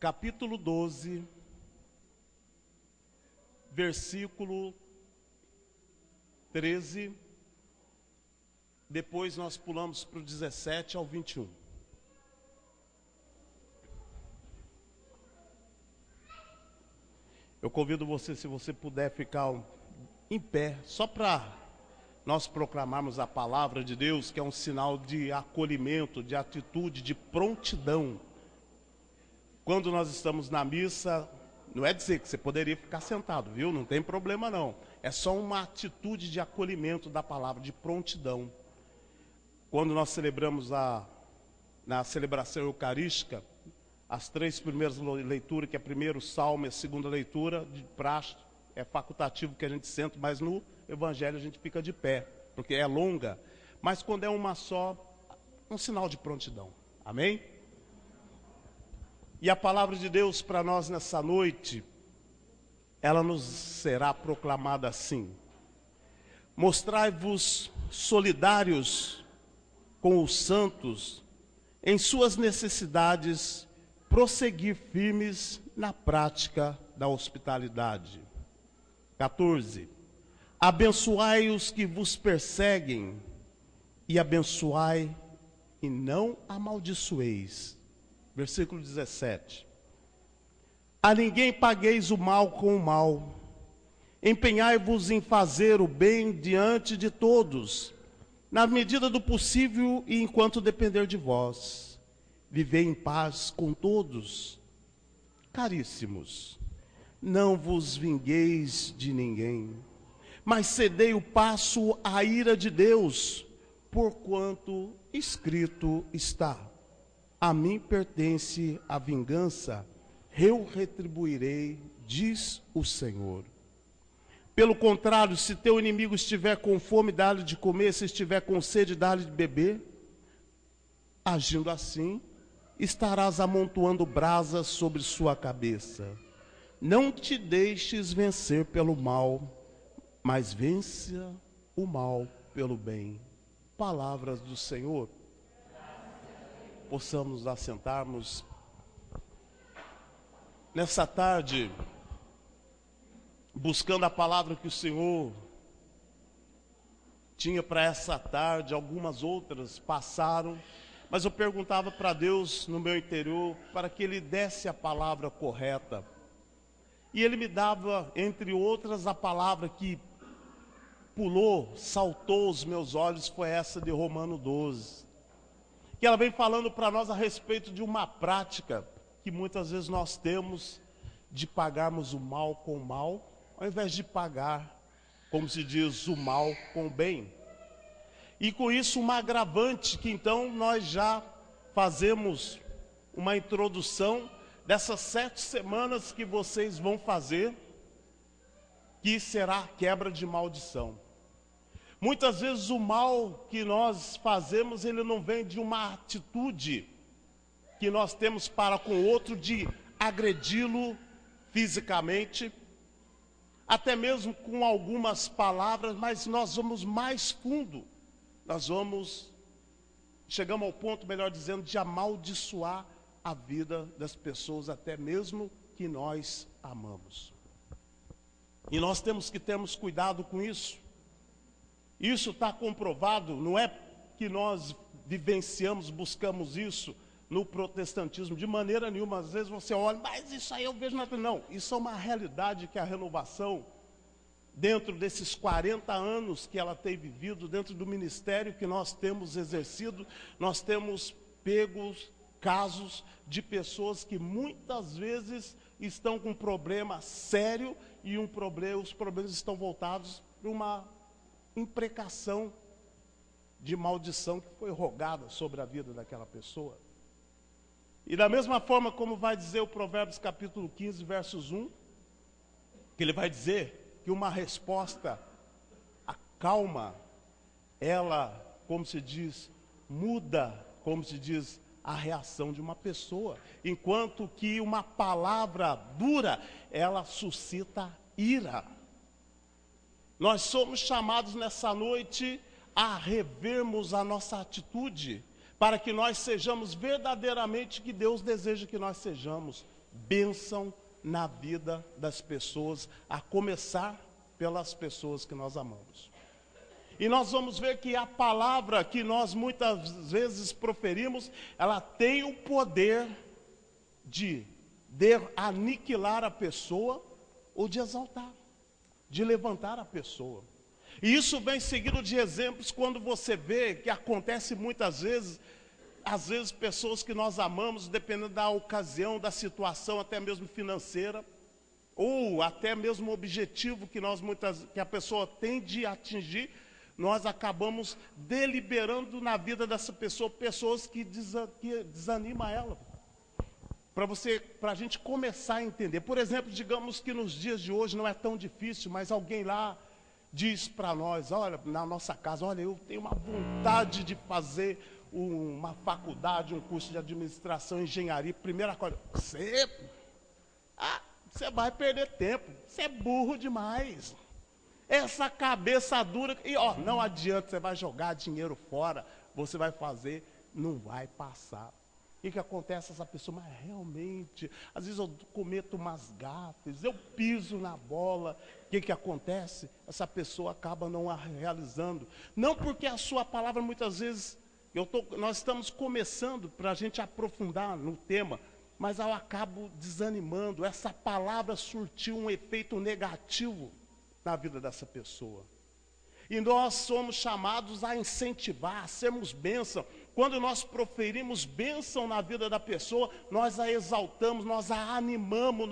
capítulo 12, versículo 13, depois nós pulamos para o 17 ao 21. Eu convido você, se você puder ficar em pé, só para nós proclamarmos a palavra de Deus, que é um sinal de acolhimento, de atitude, de prontidão. Quando nós estamos na missa, não é dizer que você poderia ficar sentado, viu? Não tem problema não. É só uma atitude de acolhimento da palavra, de prontidão. Quando nós celebramos na celebração eucarística, as três primeiras leituras, que é primeiro salmo e a segunda leitura, de praxe, é facultativo que a gente senta, mas no evangelho a gente fica de pé, porque é longa. Mas quando é uma só, um sinal de prontidão. Amém? E a palavra de Deus para nós nessa noite, ela nos será proclamada assim: mostrai-vos solidários com os santos em suas necessidades, prosseguir firmes na prática da hospitalidade. 14. Abençoai os que vos perseguem, e abençoai e não amaldiçoeis. Versículo 17. A ninguém pagueis o mal com o mal, empenhai-vos em fazer o bem diante de todos, na medida do possível e enquanto depender de vós. Vivei em paz com todos. Caríssimos, não vos vingueis de ninguém, mas cedei o passo à ira de Deus, porquanto escrito está: a mim pertence a vingança, eu retribuirei, diz o Senhor. Pelo contrário, se teu inimigo estiver com fome, dá-lhe de comer; se estiver com sede, dá-lhe de beber. Agindo assim, estarás amontoando brasas sobre sua cabeça. Não te deixes vencer pelo mal, mas vença o mal pelo bem. Palavras do Senhor. Possamos nos assentarmos. Nessa tarde, buscando a palavra que o Senhor tinha para essa tarde, algumas outras passaram, mas eu perguntava para Deus no meu interior, para que Ele desse a palavra correta. E Ele me dava, entre outras, a palavra que pulou, saltou os meus olhos, foi essa de Romano 12. Que ela vem falando para nós a respeito de uma prática que muitas vezes nós temos, de pagarmos o mal com o mal, ao invés de pagar, como se diz, o mal com o bem. E com isso uma agravante, que então nós já fazemos uma introdução dessas 7 semanas que vocês vão fazer, que será a quebra de maldição. Muitas vezes o mal que nós fazemos, ele não vem de uma atitude que nós temos para com o outro, de agredi-lo fisicamente, até mesmo com algumas palavras, mas nós vamos mais fundo. Chegamos ao ponto, melhor dizendo, de amaldiçoar a vida das pessoas, até mesmo que nós amamos. E nós temos que termos cuidado com isso. Isso está comprovado, não é que nós vivenciamos, buscamos isso no protestantismo, de maneira nenhuma. Às vezes você olha, mas isso aí eu vejo na... Não, isso é uma realidade que a renovação, dentro desses 40 anos que ela tem vivido, dentro do ministério que nós temos exercido, nós temos pegos casos de pessoas que muitas vezes estão com um problema sério, e os problemas estão voltados para uma imprecação de maldição que foi rogada sobre a vida daquela pessoa. E da mesma forma como vai dizer o Provérbios capítulo 15, versos 1, que ele vai dizer que uma resposta acalma, ela, como se diz, muda, como se diz, a reação de uma pessoa, enquanto que uma palavra dura, ela suscita ira. Nós somos chamados nessa noite a revermos a nossa atitude, para que nós sejamos verdadeiramente o que Deus deseja que nós sejamos, bênção na vida das pessoas, a começar pelas pessoas que nós amamos. E nós vamos ver que a palavra que nós muitas vezes proferimos, ela tem o poder de aniquilar a pessoa ou de exaltar, de levantar a pessoa. E isso vem seguido de exemplos quando você vê que acontece muitas vezes, às vezes pessoas que nós amamos, dependendo da ocasião, da situação, até mesmo financeira, ou até mesmo o objetivo que a pessoa tem de atingir, nós acabamos deliberando na vida dessa pessoa, pessoas que desanimam ela. Para a gente começar a entender. Por exemplo, digamos que nos dias de hoje não é tão difícil, mas alguém lá diz para nós, olha, na nossa casa, olha, eu tenho uma vontade de fazer uma faculdade, um curso de administração, engenharia. Primeira coisa, você vai perder tempo, você é burro demais. Essa cabeça dura, e não adianta, você vai jogar dinheiro fora, você vai fazer, não vai passar. O que acontece essa pessoa? Mas realmente, às vezes eu cometo umas gafes, eu piso na bola. O que acontece? Essa pessoa acaba não a realizando. Não porque a sua palavra, muitas vezes, nós estamos começando para a gente aprofundar no tema, mas eu acabo desanimando. Essa palavra surtiu um efeito negativo na vida dessa pessoa. E nós somos chamados a incentivar, a sermos bênção. Quando nós proferimos bênção na vida da pessoa, nós a exaltamos, nós animamos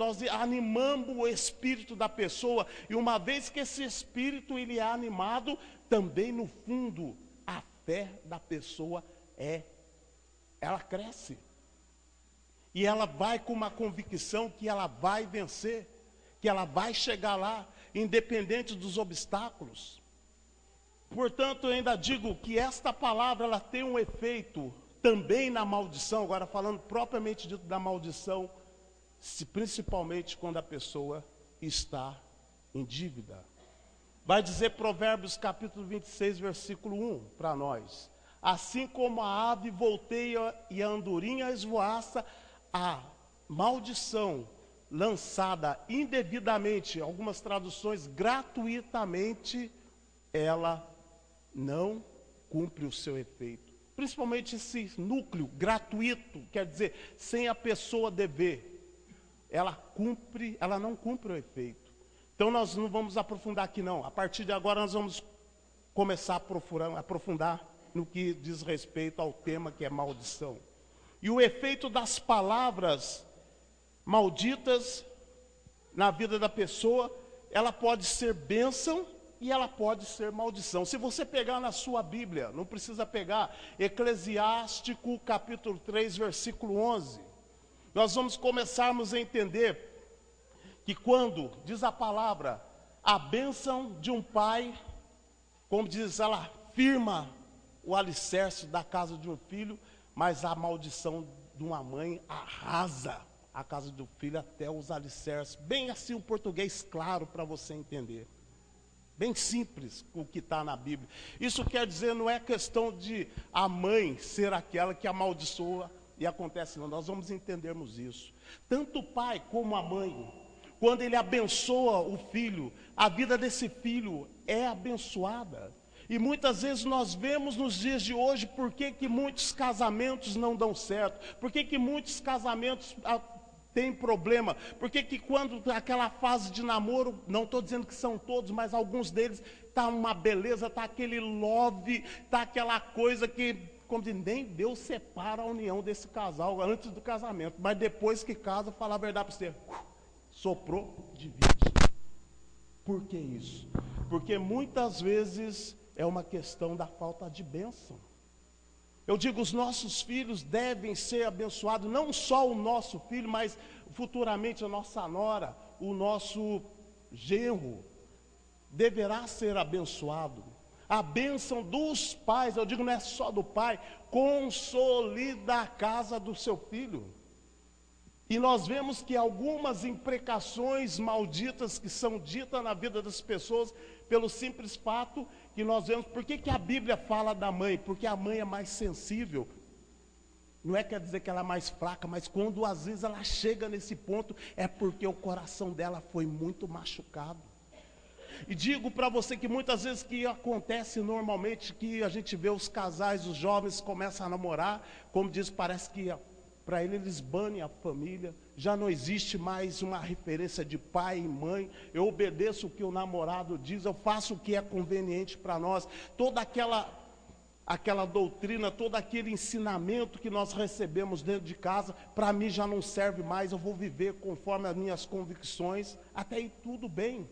o espírito da pessoa. E uma vez que esse espírito ele é animado, também no fundo, a fé da pessoa ela cresce. E ela vai com uma convicção que ela vai vencer, que ela vai chegar lá, independente dos obstáculos. Portanto, eu ainda digo que esta palavra ela tem um efeito também na maldição, agora falando propriamente dito da maldição, principalmente quando a pessoa está em dívida. Vai dizer Provérbios capítulo 26, versículo 1 para nós. Assim como a ave volteia e a andorinha esvoaça, a maldição lançada indevidamente, algumas traduções gratuitamente, ela não cumpre o seu efeito. Principalmente esse núcleo gratuito, quer dizer, sem a pessoa dever, ela não cumpre o efeito. Então nós não vamos aprofundar aqui não. A partir de agora nós vamos começar a aprofundar no que diz respeito ao tema que é maldição. E o efeito das palavras malditas na vida da pessoa, ela pode ser bênção e ela pode ser maldição. Se você pegar na sua Bíblia, não precisa pegar, Eclesiástico capítulo 3, versículo 11, nós vamos começarmos a entender que quando, diz a palavra, a bênção de um pai, como diz, ela firma o alicerce da casa de um filho, mas a maldição de uma mãe arrasa a casa do filho até os alicerces. Bem assim o português claro para você entender. Bem simples o que está na Bíblia. Isso quer dizer, não é questão de a mãe ser aquela que amaldiçoa e acontece, não. Nós vamos entendermos isso. Tanto o pai como a mãe, quando ele abençoa o filho, a vida desse filho é abençoada. E muitas vezes nós vemos nos dias de hoje por que muitos casamentos não dão certo, por que muitos casamentos têm problema, por que quando aquela fase de namoro, não estou dizendo que são todos, mas alguns deles, está uma beleza, está aquele love, está aquela coisa que, como diz, nem Deus separa a união desse casal antes do casamento, mas depois que casa, falar a verdade para você, soprou, divide. Por que isso? Porque muitas vezes é uma questão da falta de bênção. Eu digo, os nossos filhos devem ser abençoados, não só o nosso filho, mas futuramente a nossa nora, o nosso genro, deverá ser abençoado. A bênção dos pais, eu digo, não é só do pai, consolida a casa do seu filho. E nós vemos que algumas imprecações malditas que são ditas na vida das pessoas, pelo simples fato que nós vemos, por que a Bíblia fala da mãe? Porque a mãe é mais sensível. Não é quer dizer que ela é mais fraca, mas quando às vezes ela chega nesse ponto, é porque o coração dela foi muito machucado. E digo para você que muitas vezes que acontece normalmente, que a gente vê os casais, os jovens começam a namorar, como diz, parece que para eles banem a família, já não existe mais uma referência de pai e mãe, eu obedeço o que o namorado diz, eu faço o que é conveniente para nós, toda aquela doutrina, todo aquele ensinamento que nós recebemos dentro de casa, para mim já não serve mais, eu vou viver conforme as minhas convicções, até aí tudo bem,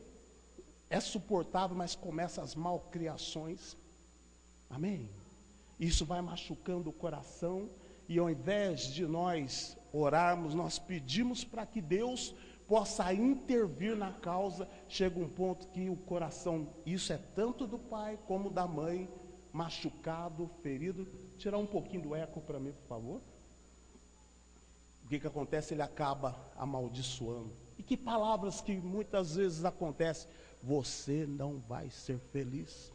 é suportável, mas começa as malcriações, amém? Isso vai machucando o coração, e ao invés de nós orarmos, nós pedimos para que Deus possa intervir na causa, chega um ponto que o coração, isso é tanto do pai como da mãe, machucado, ferido. Tirar um pouquinho do eco para mim, por favor. O que acontece? Ele acaba amaldiçoando. E que palavras que muitas vezes acontecem? Você não vai ser feliz.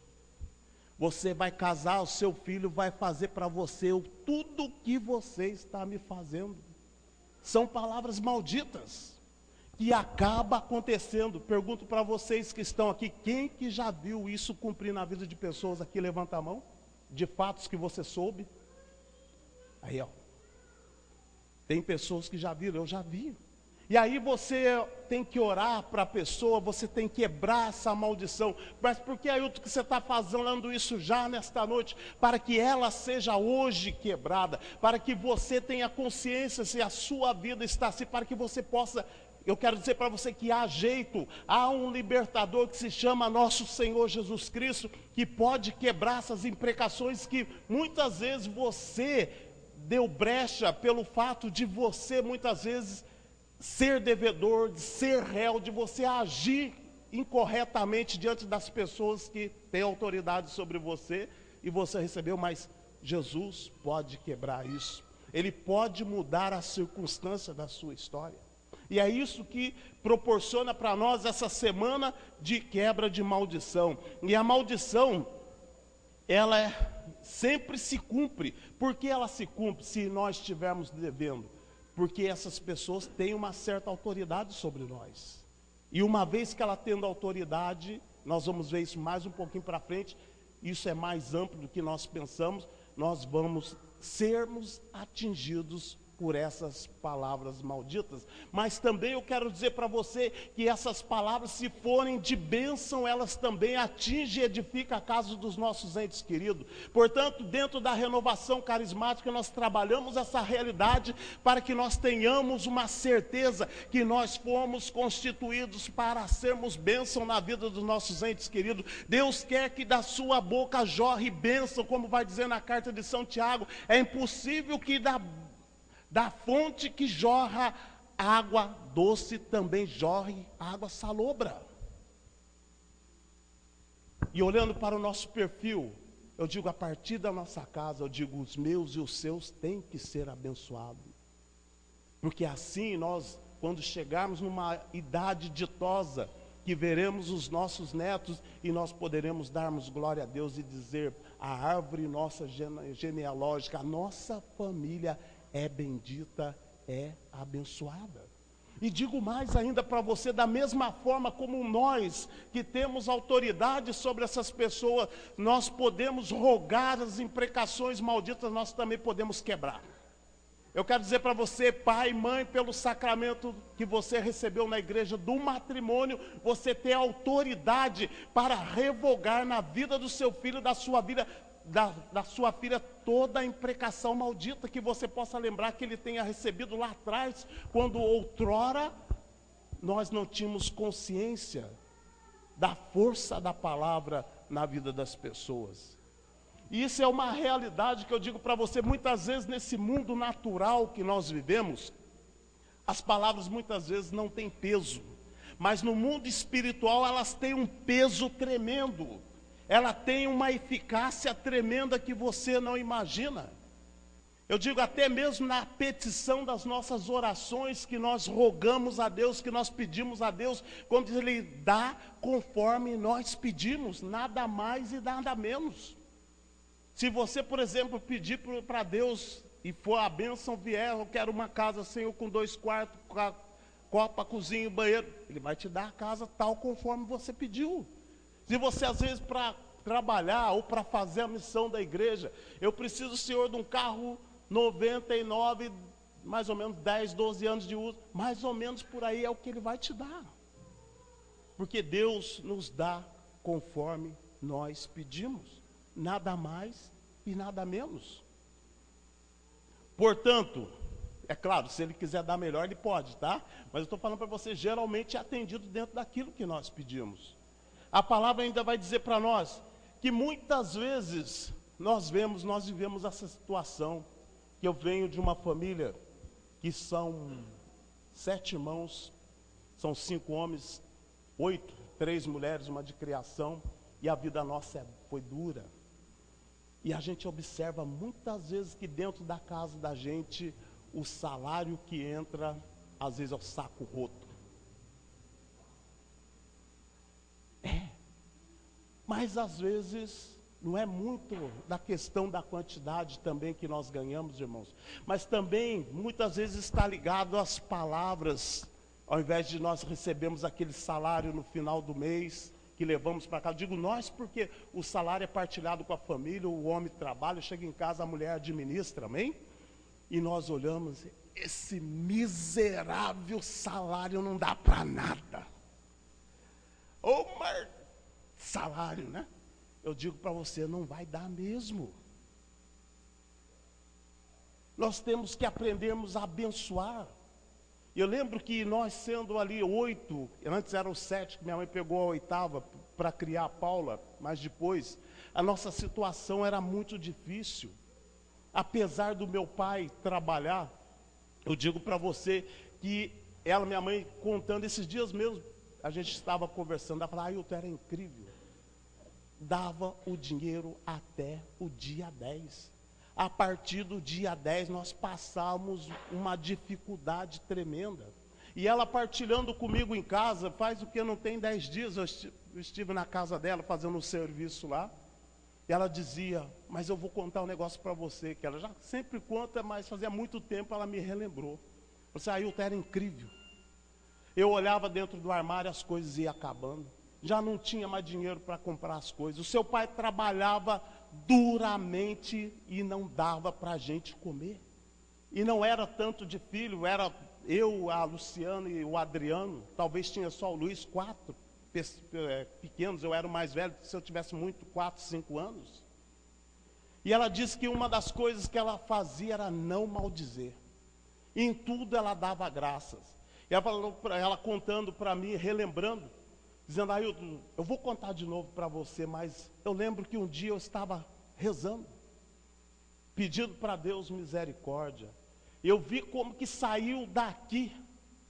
Você vai casar, o seu filho vai fazer para você tudo que você está me fazendo. São palavras malditas que acaba acontecendo. Pergunto para vocês que estão aqui, quem que já viu isso cumprir na vida de pessoas aqui? Levanta a mão. De fatos que você soube. Aí, ó. Tem pessoas que já viram, eu já vi. E aí você tem que orar para a pessoa, você tem que quebrar essa maldição. Mas por que, Ailton, que você está fazendo isso já nesta noite? Para que ela seja hoje quebrada, para que você tenha consciência se a sua vida está assim, para que você possa... Eu quero dizer para você que há jeito, há um libertador que se chama nosso Senhor Jesus Cristo, que pode quebrar essas imprecações que muitas vezes você deu brecha pelo fato de você muitas vezes ser devedor, de ser réu, de você agir incorretamente diante das pessoas que têm autoridade sobre você e você recebeu, mas Jesus pode quebrar isso. Ele pode mudar a circunstância da sua história. E é isso que proporciona para nós essa semana de quebra de maldição. E a maldição, ela sempre se cumpre. Por que ela se cumpre se nós estivermos devendo? Porque essas pessoas têm uma certa autoridade sobre nós. E uma vez que ela tendo autoridade, nós vamos ver isso mais um pouquinho para frente, isso é mais amplo do que nós pensamos, nós vamos sermos atingidos por essas palavras malditas. Mas também eu quero dizer para você que essas palavras, se forem de bênção, elas também atingem e edificam a casa dos nossos entes queridos. Portanto, dentro da renovação carismática, nós trabalhamos essa realidade para que nós tenhamos uma certeza que nós fomos constituídos para sermos bênção na vida dos nossos entes queridos. Deus quer que da sua boca jorre bênção, como vai dizer na carta de São Tiago. É impossível que da fonte que jorra água doce, também jorre água salobra. E olhando para o nosso perfil, eu digo, a partir da nossa casa, eu digo, os meus e os seus têm que ser abençoados. Porque assim nós, quando chegarmos numa idade ditosa, que veremos os nossos netos e nós poderemos darmos glória a Deus e dizer, a árvore nossa genealógica, a nossa família é bendita, é abençoada. E digo mais ainda para você, da mesma forma como nós, que temos autoridade sobre essas pessoas, nós podemos rogar as imprecações malditas, nós também podemos quebrar. Eu quero dizer para você, pai e mãe, pelo sacramento que você recebeu na igreja do matrimônio, você tem autoridade para revogar na vida do seu filho, da sua vida, da sua filha, toda a imprecação maldita que você possa lembrar que ele tenha recebido lá atrás, quando outrora nós não tínhamos consciência da força da palavra na vida das pessoas. E isso é uma realidade que eu digo para você, muitas vezes nesse mundo natural que nós vivemos, as palavras muitas vezes não têm peso, mas no mundo espiritual elas têm um peso tremendo. Ela tem uma eficácia tremenda que você não imagina. Eu digo até mesmo na petição das nossas orações, que nós rogamos a Deus, que nós pedimos a Deus, quando Ele dá conforme nós pedimos, nada mais e nada menos. Se você, por exemplo, pedir para Deus e for a bênção vier, eu quero uma casa, Senhor, com 2 quartos, copa, cozinha e banheiro. Ele vai te dar a casa tal conforme você pediu. Se você, às vezes, para trabalhar ou para fazer a missão da igreja, eu preciso, Senhor, de um carro 99, mais ou menos 10, 12 anos de uso, mais ou menos por aí é o que Ele vai te dar. Porque Deus nos dá conforme nós pedimos, nada mais e nada menos. Portanto, é claro, se Ele quiser dar melhor, Ele pode, tá? Mas eu estou falando para você, geralmente é atendido dentro daquilo que nós pedimos. A palavra ainda vai dizer para nós que muitas vezes nós vivemos essa situação, que eu venho de uma família que são 7 irmãos, são 5 homens, 8, 3 mulheres, uma de criação, e a vida nossa foi dura. E a gente observa muitas vezes que dentro da casa da gente, o salário que entra, às vezes é o saco roto. Mas às vezes não é muito da questão da quantidade também que nós ganhamos, irmãos, mas também muitas vezes está ligado às palavras, ao invés de nós recebermos aquele salário no final do mês, que levamos para casa. Digo nós porque o salário é partilhado com a família, o homem trabalha, chega em casa, a mulher administra, amém? E nós olhamos, esse miserável salário não dá para nada. Salário, né? Eu digo para você, não vai dar mesmo. Nós temos que aprendermos a abençoar. Eu lembro que nós sendo ali 8, antes eram 7, que minha mãe pegou a 8ª para criar a Paula, mas depois a nossa situação era muito difícil. Apesar do meu pai trabalhar, eu digo para você que minha mãe contando esses dias mesmo, a gente estava conversando, ela falava, Ailton, era incrível. Dava o dinheiro até o dia 10. A partir do dia 10 nós passamos uma dificuldade tremenda. E ela partilhando comigo em casa, faz o que não tem 10 dias, eu estive na casa dela fazendo um serviço lá. E ela dizia, mas eu vou contar um negócio para você, que ela já sempre conta, mas fazia muito tempo ela me relembrou. Você, Ailton, era incrível. Eu olhava dentro do armário, as coisas iam acabando. Já não tinha mais dinheiro para comprar as coisas. O seu pai trabalhava duramente e não dava para a gente comer. E não era tanto de filho, era eu, a Luciana e o Adriano. Talvez tinha só o Luiz, 4 pequenos. Eu era o mais velho, se eu tivesse muito, 4, 5 anos. E ela disse que uma das coisas que ela fazia era não maldizer. Em tudo ela dava graças. E ela contando para mim, relembrando, dizendo, Ailton, eu vou contar de novo para você, mas eu lembro que um dia eu estava rezando, pedindo para Deus misericórdia. Eu vi como que saiu daqui,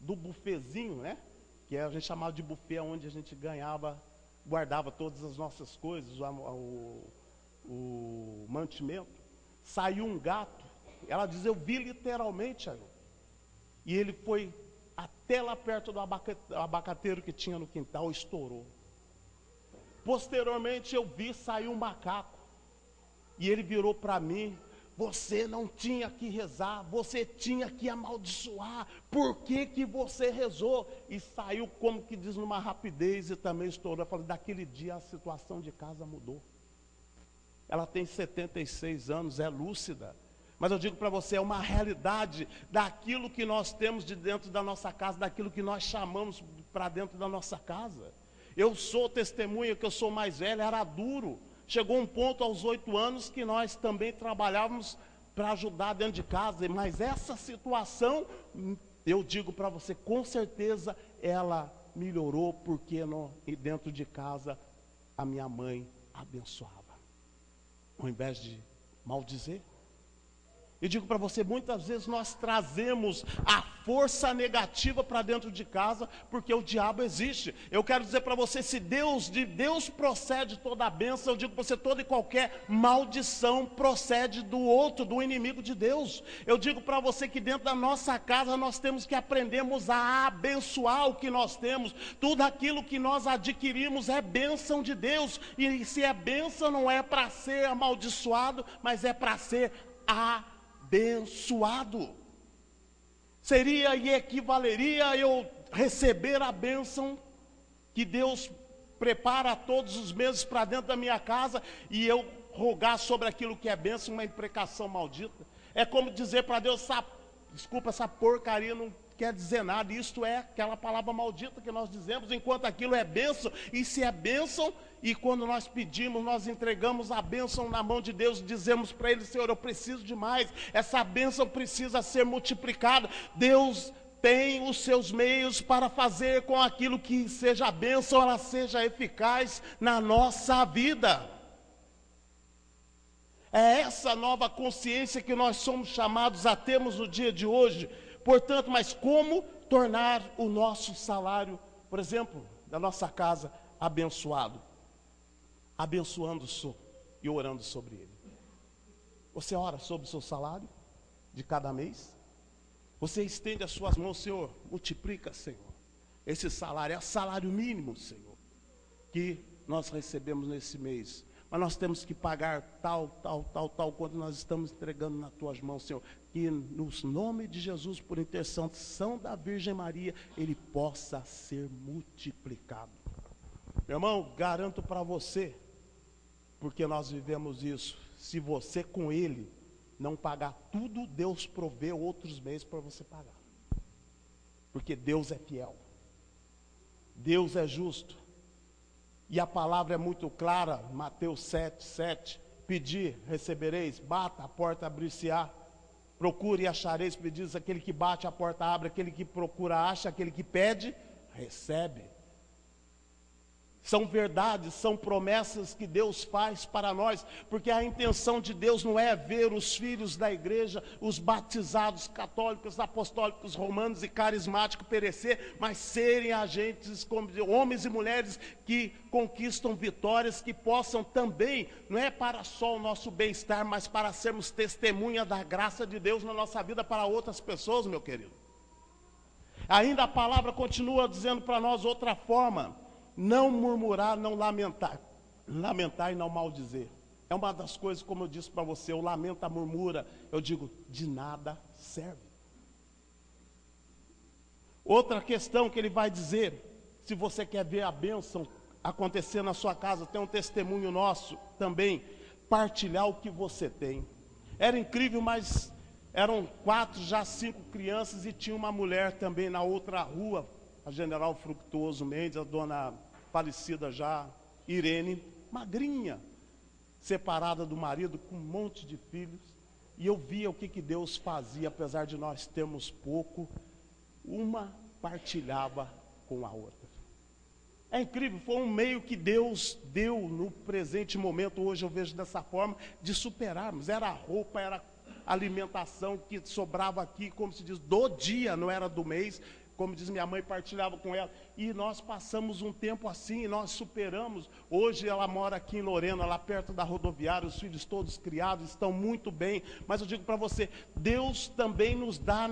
do bufezinho, né? Que a gente chamava de buffet, onde a gente ganhava, guardava todas as nossas coisas, o mantimento. Saiu um gato, ela diz, eu vi literalmente, Ailton. E ele foi até lá perto do abacateiro que tinha no quintal, estourou. Posteriormente eu vi sair um macaco. E ele virou para mim, você não tinha que rezar, você tinha que amaldiçoar. Por que que você rezou? E saiu, como que diz, numa rapidez e também estourou. Eu falei, daquele dia a situação de casa mudou. Ela tem 76 anos, é lúcida. Mas eu digo para você, é uma realidade daquilo que nós temos de dentro da nossa casa, daquilo que nós chamamos para dentro da nossa casa. Eu sou testemunha que eu sou mais velha, era duro. Chegou um ponto aos 8 anos que nós também trabalhávamos para ajudar dentro de casa. Mas essa situação, eu digo para você, com certeza ela melhorou, porque dentro de casa a minha mãe abençoava. Ao invés de maldizer. Eu digo para você, muitas vezes nós trazemos a força negativa para dentro de casa, porque o diabo existe. Eu quero dizer para você, se de Deus procede toda a bênção, eu digo para você, toda e qualquer maldição procede do outro, do inimigo de Deus. Eu digo para você que dentro da nossa casa nós temos que aprendermos a abençoar o que nós temos. Tudo aquilo que nós adquirimos é bênção de Deus. E se é bênção, não é para ser amaldiçoado, mas é para ser abençoado. abençoado. Seria e equivaleria eu receber a bênção que Deus prepara todos os meses para dentro da minha casa e eu rogar sobre aquilo que é bênção uma imprecação maldita. É como dizer para Deus, desculpa, essa porcaria não quer dizer nada. Isto é aquela palavra maldita que nós dizemos, enquanto aquilo é bênção. E se é bênção, e quando nós pedimos, nós entregamos a bênção na mão de Deus, dizemos para Ele, Senhor, eu preciso de mais, essa bênção precisa ser multiplicada. Deus tem os seus meios para fazer com aquilo que seja a bênção, ela seja eficaz na nossa vida. É essa nova consciência que nós somos chamados a termos no dia de hoje. Portanto, mas como tornar o nosso salário, por exemplo, da nossa casa, abençoado? Abençoando e orando sobre ele. Você ora sobre o seu salário de cada mês? Você estende as suas mãos, Senhor, multiplica, Senhor. Esse salário é o salário mínimo, Senhor, que nós recebemos nesse mês. Mas nós temos que pagar tal, quanto nós estamos entregando nas tuas mãos, Senhor. Que no nome de Jesus, por intercessão da Virgem Maria, ele possa ser multiplicado. Meu irmão, garanto para você, porque nós vivemos isso, se você com ele não pagar tudo, Deus provê outros meios para você pagar. Porque Deus é fiel. Deus é justo. E a palavra é muito clara, Mateus 7:7. Pedir, recebereis, bata, a porta abrir-se-á. Procure e achareis, pedis, aquele que bate, a porta abre, aquele que procura, acha, aquele que pede, recebe. São verdades, são promessas que Deus faz para nós, porque a intenção de Deus não é ver os filhos da igreja, os batizados católicos, apostólicos, romanos e carismáticos perecer, mas serem agentes, como homens e mulheres que conquistam vitórias, que possam também, não é para só o nosso bem-estar, mas para sermos testemunha da graça de Deus na nossa vida para outras pessoas, meu querido. Ainda a palavra continua dizendo para nós outra forma: não murmurar, não lamentar. Lamentar e não maldizer. É uma das coisas, como eu disse para você, o lamenta, murmura, eu digo, de nada serve. Outra questão que ele vai dizer, se você quer ver a bênção acontecer na sua casa, tem um testemunho nosso também, partilhar o que você tem. Era incrível, mas eram 4, já 5 crianças e tinha uma mulher também na outra rua, a General Fructuoso Mendes, a dona falecida já, Irene, magrinha, separada do marido, com um monte de filhos, e eu via o que Deus fazia, apesar de nós termos pouco, uma partilhava com a outra. É incrível, foi um meio que Deus deu no presente momento, hoje eu vejo dessa forma, de superarmos, era a roupa, era a alimentação que sobrava aqui, como se diz, do dia, não era do mês, como diz minha mãe, partilhava com ela, e nós passamos um tempo assim, nós superamos. Hoje ela mora aqui em Lorena, lá perto da rodoviária, os filhos todos criados, estão muito bem, mas eu digo para você, Deus também nos dá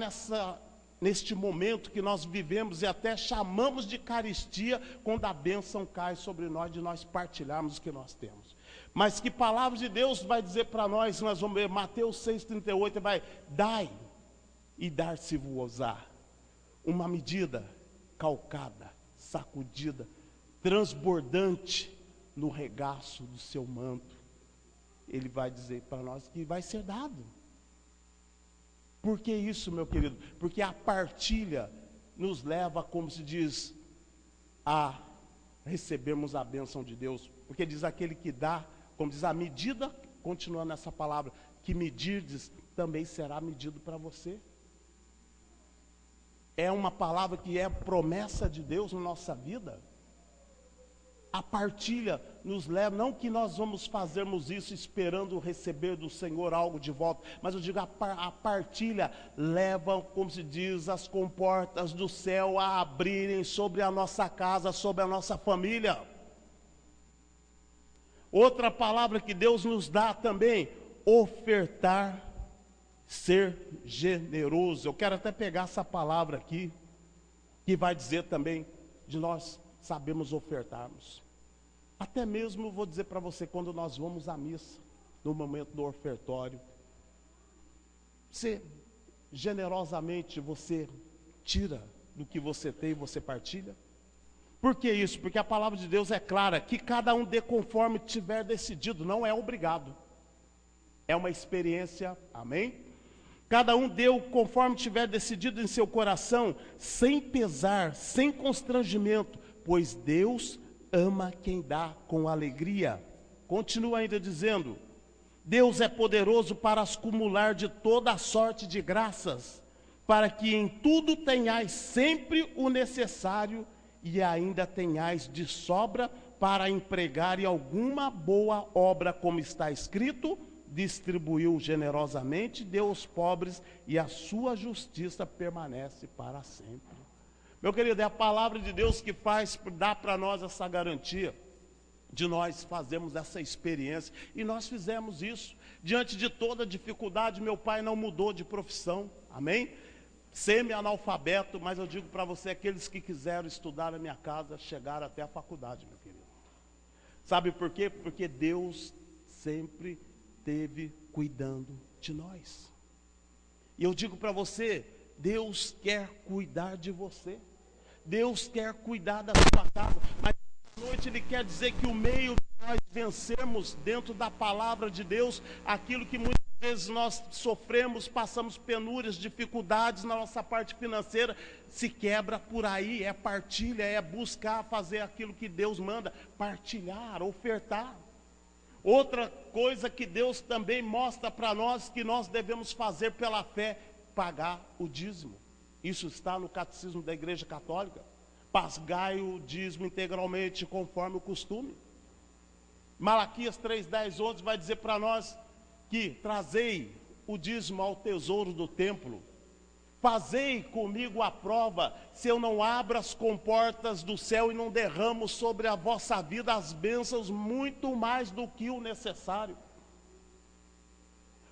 neste momento que nós vivemos, e até chamamos de caristia, quando a bênção cai sobre nós, de nós partilharmos o que nós temos. Mas que palavra de Deus vai dizer para nós, nós vamos ver, Mateus 6,38, vai, dai, e dar-se-vos-á. Uma medida calcada, sacudida, transbordante no regaço do seu manto. Ele vai dizer para nós que vai ser dado. Por que isso, meu querido? Porque a partilha nos leva, como se diz, a recebermos a bênção de Deus. Porque diz aquele que dá, como diz a medida, continuando nessa palavra, que medirdes também será medido para você. É uma palavra que é promessa de Deus na nossa vida. A partilha nos leva, não que nós vamos fazermos isso esperando receber do Senhor algo de volta, mas eu digo, a partilha leva, como se diz, as comportas do céu a abrirem sobre a nossa casa, sobre a nossa família. Outra palavra que Deus nos dá também, ofertar, ser generoso. Eu quero até pegar essa palavra aqui, que vai dizer também de nós sabemos ofertarmos. Até mesmo vou dizer para você, quando nós vamos à missa, no momento do ofertório, Você, generosamente, você tira do que você tem e você partilha? Por que isso? Porque a palavra de Deus é clara, que cada um dê conforme tiver decidido, não é obrigado. É uma experiência, amém? Cada um deu conforme tiver decidido em seu coração, sem pesar, sem constrangimento, pois Deus ama quem dá com alegria. Continua ainda dizendo, Deus é poderoso para acumular de toda a sorte de graças, para que em tudo tenhais sempre o necessário e ainda tenhais de sobra para empregar em alguma boa obra, como está escrito, distribuiu generosamente, deu aos pobres e a sua justiça permanece para sempre. Meu querido, é a palavra de Deus que dá para nós essa garantia de nós fazermos essa experiência, e nós fizemos isso. Diante de toda dificuldade, meu pai não mudou de profissão, amém? Semi-analfabeto, mas eu digo para você, aqueles que quiseram estudar na minha casa, chegaram até a faculdade, meu querido. Sabe por quê? Porque Deus sempre esteve cuidando de nós. E eu digo para você, Deus quer cuidar de você. Deus quer cuidar da sua casa, mas essa noite Ele quer dizer que o meio de nós vencermos dentro da palavra de Deus, aquilo que muitas vezes nós sofremos, passamos penúrias, dificuldades na nossa parte financeira, se quebra por aí, é partilha, é buscar fazer aquilo que Deus manda, partilhar, ofertar. Outra coisa que Deus também mostra para nós, que nós devemos fazer pela fé, pagar o dízimo. Isso está no Catecismo da Igreja Católica. Pagai o dízimo integralmente, conforme o costume. Malaquias 3, 10, 11 vai dizer para nós que trazei o dízimo ao tesouro do templo. Fazei comigo a prova, se eu não abro as comportas do céu e não derramo sobre a vossa vida as bênçãos muito mais do que o necessário.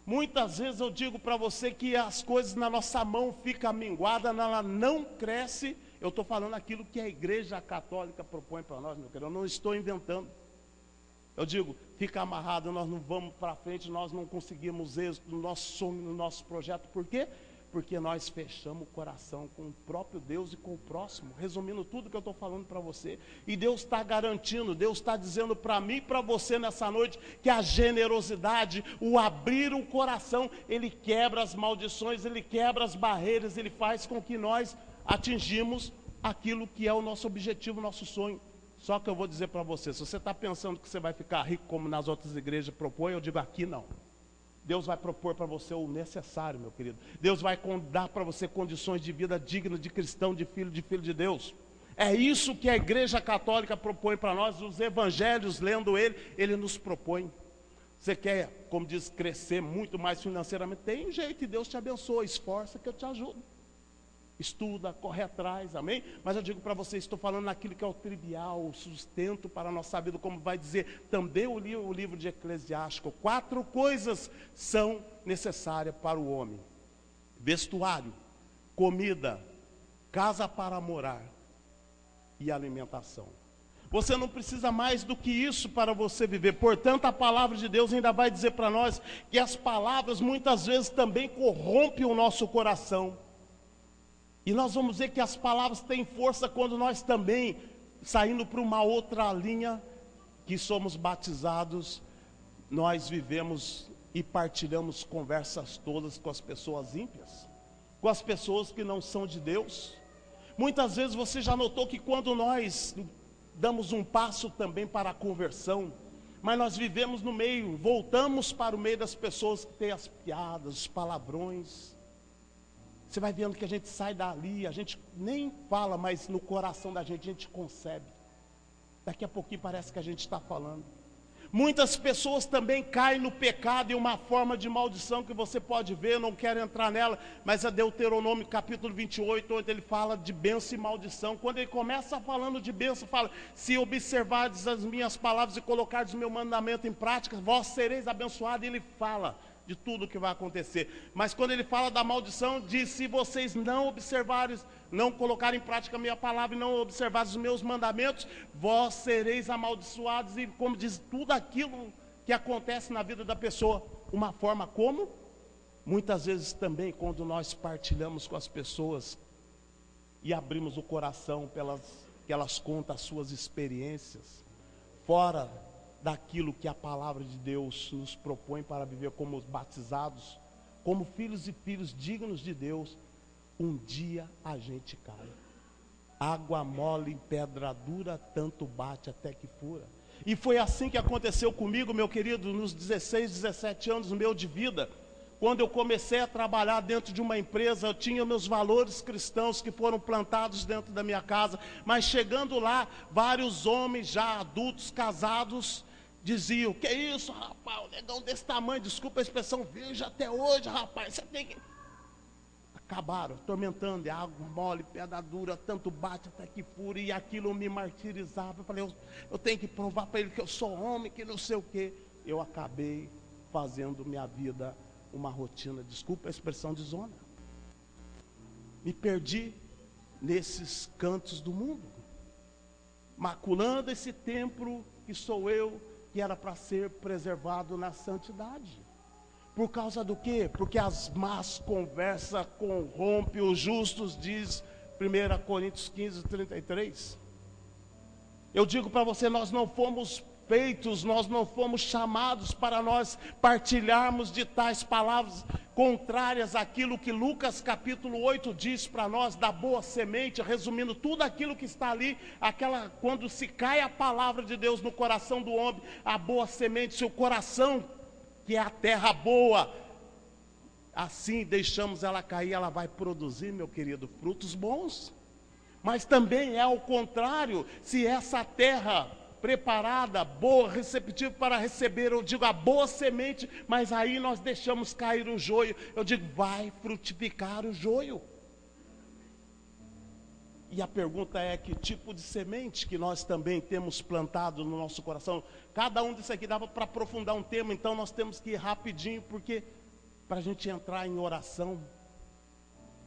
Muitas vezes eu digo para você que as coisas na nossa mão ficam minguadas, ela não cresce. Eu estou falando aquilo que a Igreja Católica propõe para nós, meu querido, eu não estou inventando. Eu digo, fica amarrado, nós não vamos para frente, nós não conseguimos êxito no nosso sonho, no nosso projeto. Por quê? Porque nós fechamos o coração com o próprio Deus e com o próximo. Resumindo tudo que eu estou falando para você. E Deus está garantindo, Deus está dizendo para mim e para você nessa noite, que a generosidade, o abrir o coração, Ele quebra as maldições, Ele quebra as barreiras, Ele faz com que nós atingimos aquilo que é o nosso objetivo, o nosso sonho. Só que eu vou dizer para você, se você está pensando que você vai ficar rico como nas outras igrejas propõem, eu digo aqui não. Deus vai propor para você o necessário, meu querido. Deus vai dar para você condições de vida dignas de cristão, de filho de Deus. É isso que a Igreja Católica propõe para nós, os evangelhos, lendo ele nos propõe. Você quer, como diz, crescer muito mais financeiramente? Tem um jeito e Deus te abençoa, esforça que eu te ajudo. Estuda, corre atrás, amém? Mas eu digo para vocês, estou falando naquilo que é o trivial, o sustento para a nossa vida, como vai dizer também o livro de Eclesiástico. 4 coisas são necessárias para o homem: vestuário, comida, casa para morar e alimentação. Você não precisa mais do que isso para você viver. Portanto, a palavra de Deus ainda vai dizer para nós que as palavras muitas vezes também corrompem o nosso coração. E nós vamos ver que as palavras têm força quando nós também, saindo para uma outra linha, que somos batizados, nós vivemos e partilhamos conversas todas com as pessoas ímpias, com as pessoas que não são de Deus. Muitas vezes você já notou que quando nós damos um passo também para a conversão, mas nós vivemos no meio, voltamos para o meio das pessoas que têm as piadas, os palavrões. Você vai vendo que a gente sai dali, a gente nem fala, mas no coração da gente a gente concebe. Daqui a pouquinho parece que a gente está falando. Muitas pessoas também caem no pecado, e uma forma de maldição que você pode ver, não quero entrar nela, mas é Deuteronômio capítulo 28, onde ele fala de bênção e maldição. Quando ele começa falando de bênção, fala: se observardes as minhas palavras e colocardes o meu mandamento em prática, vós sereis abençoados. E ele fala de tudo que vai acontecer. Mas quando ele fala da maldição, diz: se vocês não observarem, não colocarem em prática a minha palavra e não observarem os meus mandamentos, vós sereis amaldiçoados. E como diz, tudo aquilo que acontece na vida da pessoa, uma forma como? Muitas vezes também, quando nós partilhamos com as pessoas e abrimos o coração que elas contam as suas experiências, fora daquilo que a palavra de Deus nos propõe para viver como batizados, como filhos e filhos dignos de Deus, um dia a gente cai. Água mole em pedra dura, tanto bate até que fura. E foi assim que aconteceu comigo, meu querido, nos 16, 17 anos meu de vida. Quando eu comecei a trabalhar dentro de uma empresa, eu tinha meus valores cristãos que foram plantados dentro da minha casa. Mas chegando lá, vários homens já adultos, casados, diziam: que isso, rapaz, um negão desse tamanho, desculpa a expressão, virgem até hoje, rapaz, você tem que... Acabaram atormentando, água mole, pedra dura, tanto bate até que fura, e aquilo me martirizava. Eu falei, eu tenho que provar para ele que eu sou homem, que não sei o quê. Eu acabei fazendo minha vida uma rotina, desculpa a expressão de zona. Me perdi nesses cantos do mundo, maculando esse templo que sou eu, que era para ser preservado na santidade. Por causa do quê? Porque as más conversas corrompem os justos, diz 1 Coríntios 15, 33. Eu digo para você, nós não fomos feitos, nós não fomos chamados para nós partilharmos de tais palavras contrárias àquilo que Lucas capítulo 8 diz para nós, da boa semente, resumindo tudo aquilo que está ali, quando se cai a palavra de Deus no coração do homem, a boa semente, seu coração, que é a terra boa, assim deixamos ela cair, ela vai produzir, meu querido, frutos bons. Mas também é ao contrário, se essa terra preparada, boa, receptiva para receber, eu digo a boa semente, mas aí nós deixamos cair o joio, eu digo, vai frutificar o joio. E a pergunta é, que tipo de semente que nós também temos plantado no nosso coração? Cada um disso aqui dava para aprofundar um tema, então nós temos que ir rapidinho, porque para a gente entrar em oração,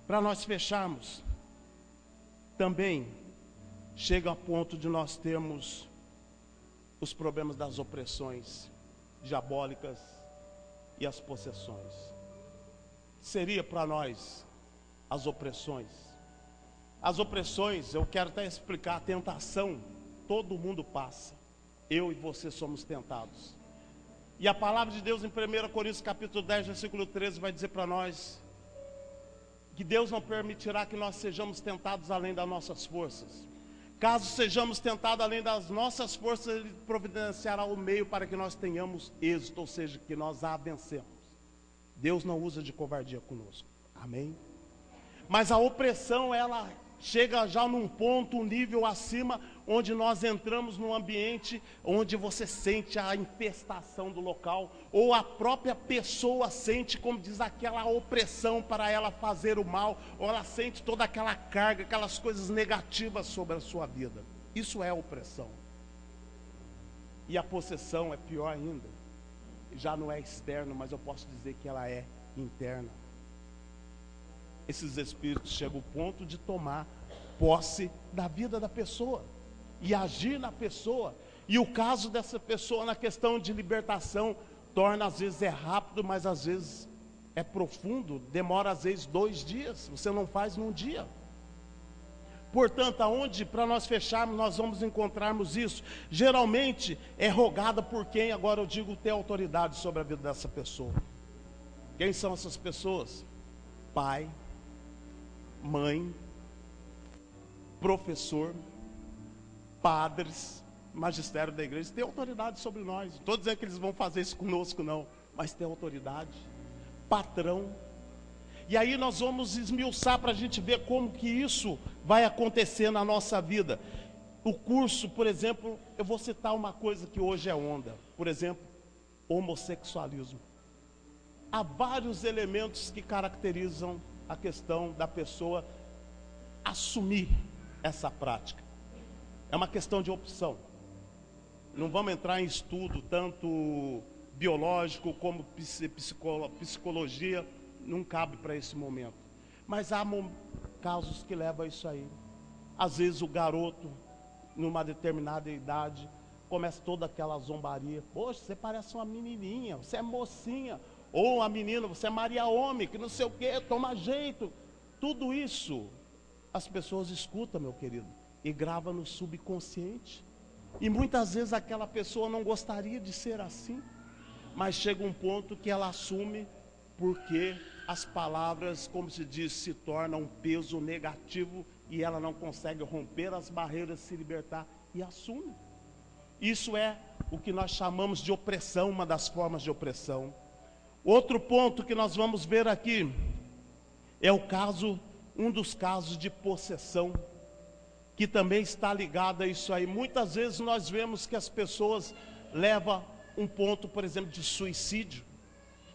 para nós fecharmos, também chega a ponto de nós termos os problemas das opressões diabólicas e as possessões. Seria para nós as opressões. As opressões, eu quero até explicar, a tentação, todo mundo passa. Eu e você somos tentados. E a palavra de Deus em 1 Coríntios capítulo 10, versículo 13, vai dizer para nós que Deus não permitirá que nós sejamos tentados além das nossas forças. Caso sejamos tentados além das nossas forças, Ele providenciará o meio para que nós tenhamos êxito, ou seja, que nós a vencemos. Deus não usa de covardia conosco. Amém? Mas a opressão, ela chega já num ponto, um nível acima, onde nós entramos num ambiente onde você sente a infestação do local, ou a própria pessoa sente, como diz, aquela opressão para ela fazer o mal, ou ela sente toda aquela carga, aquelas coisas negativas sobre a sua vida. Isso é opressão. E a possessão é pior ainda. Já não é externo, mas eu posso dizer que ela é interna. Esses espíritos chegam ao ponto de tomar posse da vida da pessoa e agir na pessoa. E o caso dessa pessoa na questão de libertação torna, às vezes é rápido, mas às vezes é profundo, demora às vezes 2 dias, você não faz num dia. Portanto, aonde, para nós fecharmos, nós vamos encontrarmos isso? Geralmente é rogada por quem, agora eu digo, tem autoridade sobre a vida dessa pessoa. Quem são essas pessoas? Pai, mãe, professor, padres, magistério da igreja, tem autoridade sobre nós. Não estou dizendo que eles vão fazer isso conosco, não, mas tem autoridade. Patrão. E aí nós vamos esmiuçar para a gente ver como que isso vai acontecer na nossa vida. O curso, por exemplo, eu vou citar uma coisa que hoje é onda. Por exemplo, homossexualismo. Há vários elementos que caracterizam a questão da pessoa assumir essa prática. É uma questão de opção. Não vamos entrar em estudo tanto biológico como psicologia, não cabe para esse momento. Mas há casos que levam a isso aí. Às vezes o garoto, numa determinada idade, começa toda aquela zombaria. Poxa, você parece uma menininha, você é mocinha. Ou a menina, você é Maria Homem, que não sei o que, toma jeito. Tudo isso as pessoas escutam, meu querido, e gravam no subconsciente. E muitas vezes aquela pessoa não gostaria de ser assim, mas chega um ponto que ela assume, porque as palavras, como se diz, se tornam um peso negativo e ela não consegue romper as barreiras, se libertar e assume. Isso é o que nós chamamos de opressão, uma das formas de opressão. Outro ponto que nós vamos ver aqui é um dos casos de possessão, que também está ligado a isso aí. Muitas vezes nós vemos que as pessoas levam um ponto, por exemplo, de suicídio.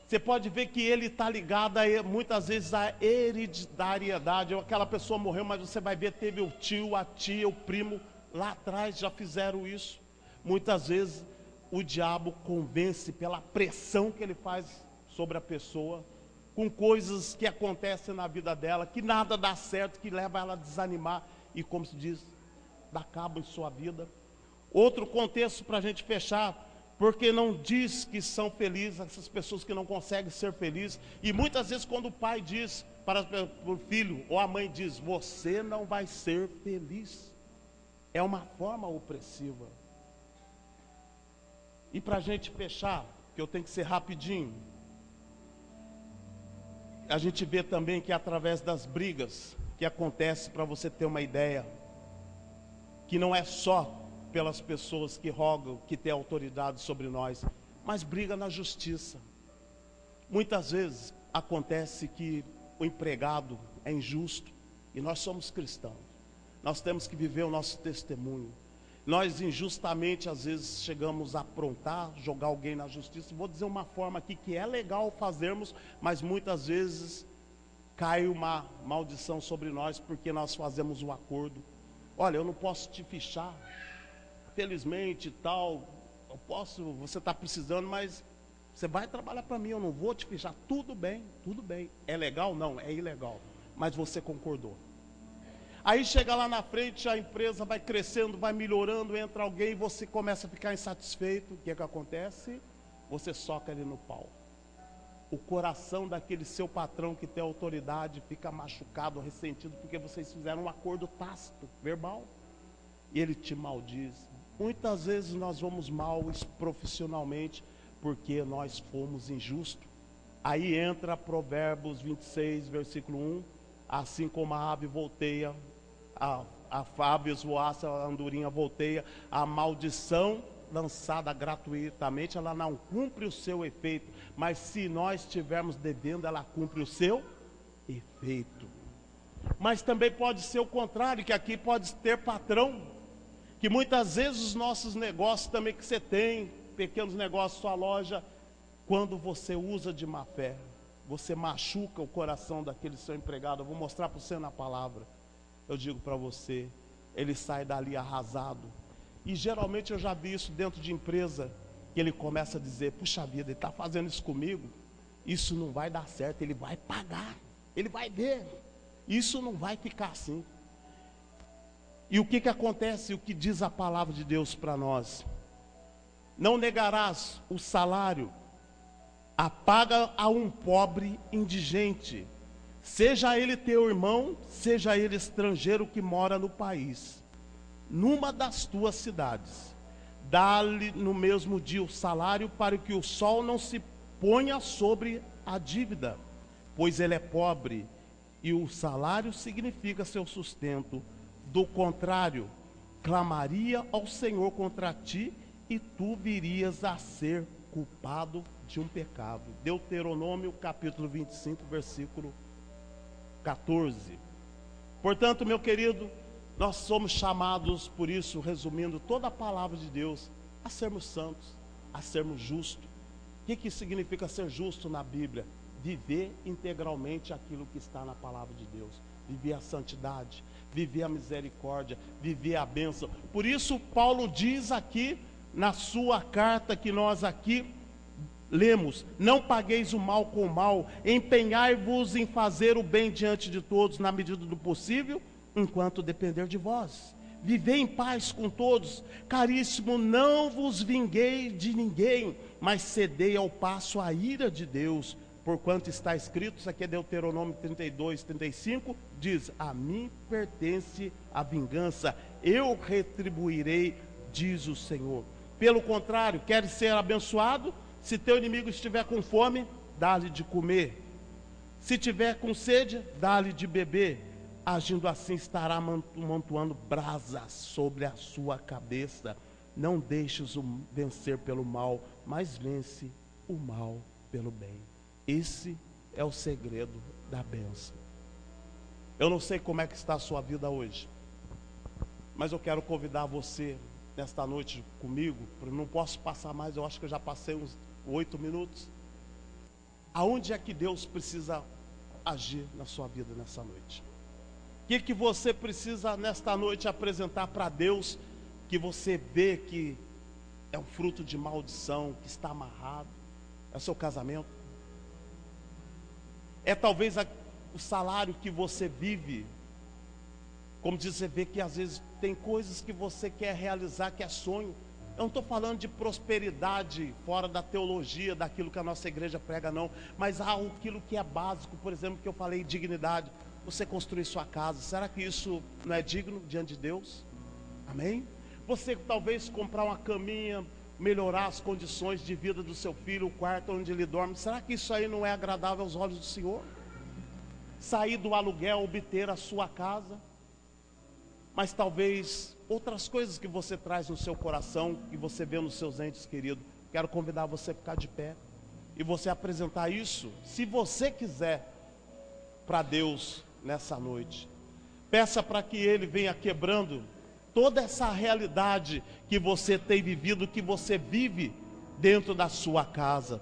Você pode ver que ele está ligado muitas vezes à hereditariedade. Aquela pessoa morreu, mas você vai ver, teve o tio, a tia, o primo, lá atrás já fizeram isso. Muitas vezes o diabo convence pela pressão que ele faz sobre a pessoa, com coisas que acontecem na vida dela, que nada dá certo, que leva ela a desanimar e, como se diz, dá cabo em sua vida. Outro contexto para a gente fechar, porque não diz que são felizes, essas pessoas que não conseguem ser felizes. E muitas vezes quando o pai diz para o filho, ou a mãe diz, você não vai ser feliz, é uma forma opressiva. E para a gente fechar, que eu tenho que ser rapidinho, a gente vê também que através das brigas que acontece, para você ter uma ideia, que não é só pelas pessoas que rogam, que têm autoridade sobre nós, mas briga na justiça. Muitas vezes acontece que o empregado é injusto, e nós somos cristãos, nós temos que viver o nosso testemunho. Nós injustamente às vezes chegamos a aprontar, jogar alguém na justiça. Vou dizer uma forma aqui que é legal fazermos, mas muitas vezes cai uma maldição sobre nós, porque nós fazemos um acordo. Olha, eu não posso te fichar, felizmente tal, eu posso, você está precisando, mas você vai trabalhar para mim, eu não vou te fichar. Tudo bem, tudo bem. É legal? Não, é ilegal, mas você concordou. Aí chega lá na frente, a empresa vai crescendo, vai melhorando, entra alguém, você começa a ficar insatisfeito. O que é que acontece? Você soca ele no pau. O coração daquele seu patrão que tem autoridade fica machucado, ressentido, porque vocês fizeram um acordo tácito, verbal, e ele te maldiz. Muitas vezes nós vamos mal profissionalmente, porque nós fomos injustos. Aí entra Provérbios 26, versículo 1, assim como a ave volteia, a ave esvoaça, a andorinha volteia, a maldição lançada gratuitamente, ela não cumpre o seu efeito, mas se nós estivermos devendo, ela cumpre o seu efeito. Mas também pode ser o contrário, que aqui pode ter patrão, que muitas vezes os nossos negócios também que você tem, pequenos negócios, sua loja, quando você usa de má fé, você machuca o coração daquele seu empregado. Eu vou mostrar para você na palavra. Eu digo para você, ele sai dali arrasado. E geralmente eu já vi isso dentro de empresa, que ele começa a dizer, puxa vida, ele está fazendo isso comigo, isso não vai dar certo, ele vai pagar, ele vai ver, isso não vai ficar assim. E o que que acontece? O que diz a palavra de Deus para nós? Não negarás o salário, a paga a um pobre indigente, seja ele teu irmão, seja ele estrangeiro que mora no país, numa das tuas cidades. Dá-lhe no mesmo dia o salário, para que o sol não se ponha sobre a dívida, pois ele é pobre, e o salário significa seu sustento. Do contrário, clamaria ao Senhor contra ti, e tu virias a ser culpado de um pecado. Deuteronômio capítulo 25, versículo 14. Portanto, meu querido, nós somos chamados, por isso, resumindo toda a palavra de Deus, a sermos santos, a sermos justos. O que significa ser justo na Bíblia? Viver integralmente aquilo que está na palavra de Deus. Viver a santidade, viver a misericórdia, viver a bênção. Por isso Paulo diz aqui, na sua carta que nós aqui lemos, não pagueis o mal com o mal, empenhai-vos em fazer o bem diante de todos, na medida do possível, enquanto depender de vós, vivei em paz com todos. Caríssimo, não vos vinguei de ninguém, mas cedei ao passo à ira de Deus, porquanto está escrito, isso aqui é Deuteronômio 32, 35, diz: a mim pertence a vingança, eu retribuirei, diz o Senhor. Pelo contrário, queres ser abençoado? Se teu inimigo estiver com fome, dá-lhe de comer. Se tiver com sede, dá-lhe de beber. Agindo assim, estará amontoando brasas sobre a sua cabeça. Não deixes o vencer pelo mal, mas vence o mal pelo bem. Esse é o segredo da bênção. Eu não sei como é que está a sua vida hoje, mas eu quero convidar você nesta noite comigo. Não posso passar mais, eu acho que eu já passei uns 8 minutos. Aonde é que Deus precisa agir na sua vida nessa noite? O que você precisa nesta noite apresentar para Deus, que você vê que é um fruto de maldição, que está amarrado? É o seu casamento? É talvez o salário que você vive? Como diz, você vê que às vezes tem coisas que você quer realizar, que é sonho. Eu não estou falando de prosperidade fora da teologia, daquilo que a nossa igreja prega, não. Mas há aquilo que é básico, por exemplo, que eu falei, dignidade. Você construir sua casa, será que isso não é digno diante de Deus? Amém? Você talvez comprar uma caminha, melhorar as condições de vida do seu filho, o quarto onde ele dorme, será que isso aí não é agradável aos olhos do Senhor? Sair do aluguel, obter a sua casa. Mas talvez outras coisas que você traz no seu coração, que você vê nos seus entes queridos. Quero convidar você a ficar de pé e você apresentar isso, se você quiser, para Deus nessa noite. Peça para que Ele venha quebrando toda essa realidade que você tem vivido, que você vive dentro da sua casa.